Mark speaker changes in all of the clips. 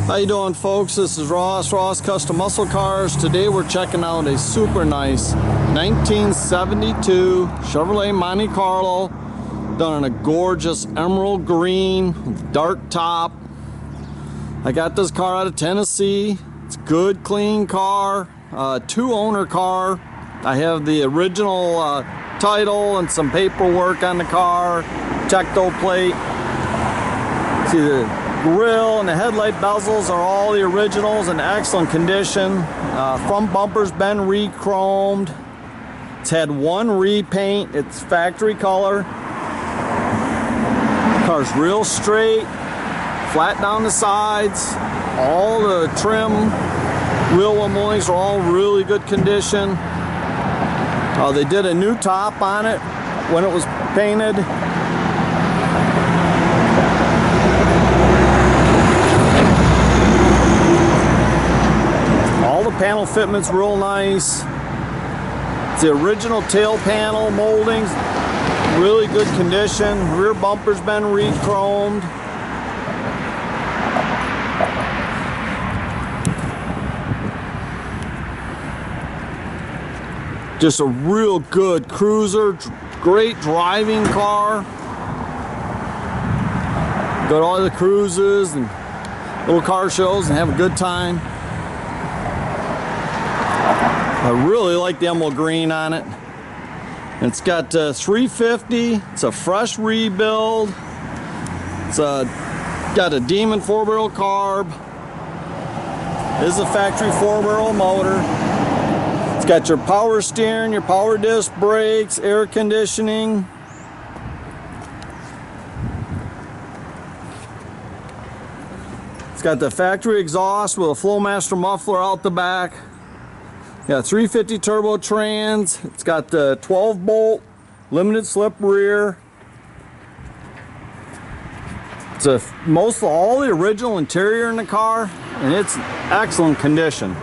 Speaker 1: How you doing, folks? This is Ross Custom Muscle Cars. Today we're checking out a super nice 1972 Chevrolet Monte Carlo, done in a gorgeous emerald green with dark top. I got this car out of Tennessee. It's a good, clean car, two-owner car. I have the original title and some paperwork on the car, tecto plate. See, the grill and the headlight bezels are all the originals in excellent condition. Front bumper's been re-chromed. It's had one repaint. It's factory color. The car's real straight, flat down the sides. All the trim, wheel well moldings are all really good condition. They did a new top on it when it was painted. Panel fitment's real nice. It's the original tail panel moldings, really good condition. Rear bumper's been re-chromed. Just a real good cruiser, great driving car. Go to all the cruises and little car shows and have a good time. I really like the emerald green on it. It's got 350. It's a fresh rebuild. It's got a Demon 4-barrel carb. This is a factory 4-barrel motor. It's got your power steering, your power disc brakes, air conditioning. It's got the factory exhaust with a Flowmaster muffler out the back. Yeah, 350 turbo trans. It's got the 12-bolt limited slip rear. It's most of all the original interior in the car, and it's excellent condition.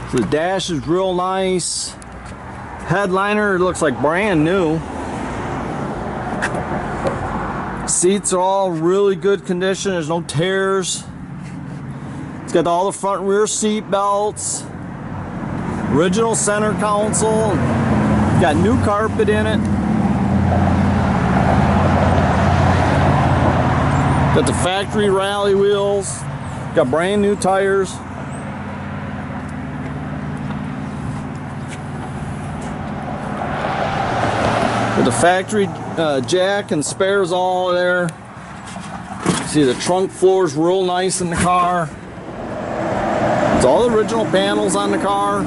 Speaker 1: So the dash is real nice. Headliner looks like brand new. Seats are all really good condition. There's no tears. It's got all the front and rear seat belts, original center console, got new carpet in it. Got the factory rally wheels, got brand new tires. Got the factory jack and spares all there. See, the trunk floor is real nice in the car. It's all the original panels on the car.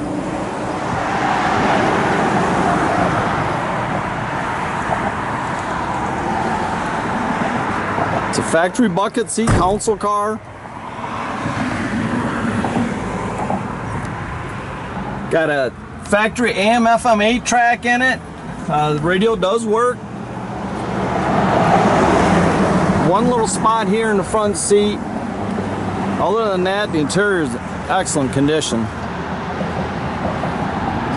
Speaker 1: It's a factory bucket seat console car. Got a factory AM/FM 8-track in it. The radio does work. One little spot here in the front seat. Other than that, the interior is excellent condition.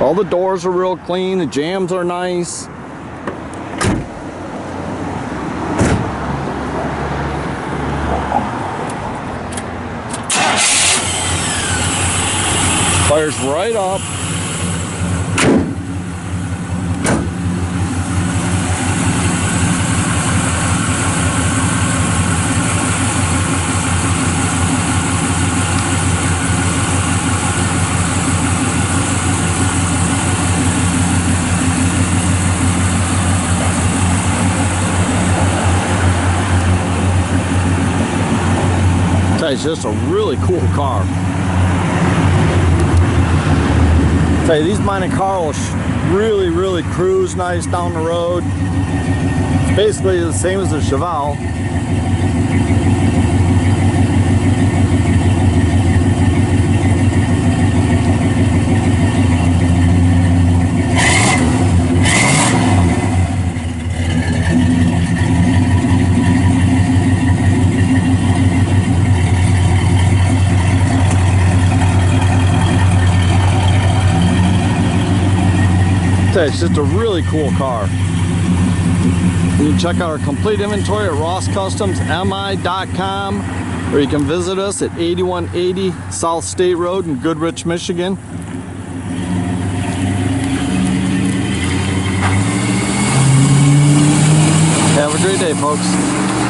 Speaker 1: All the doors are real clean, the jambs are nice. Fires right up. It's just a really cool car. Tell you, these Monte Carlos really cruise nice down the road. It's basically the same as the Chevelle. It's just a really cool car. You can check out our complete inventory at rosscustomsmi.com. or you can visit us at 8180 South State Road in Goodrich, Michigan. Have a great day, folks.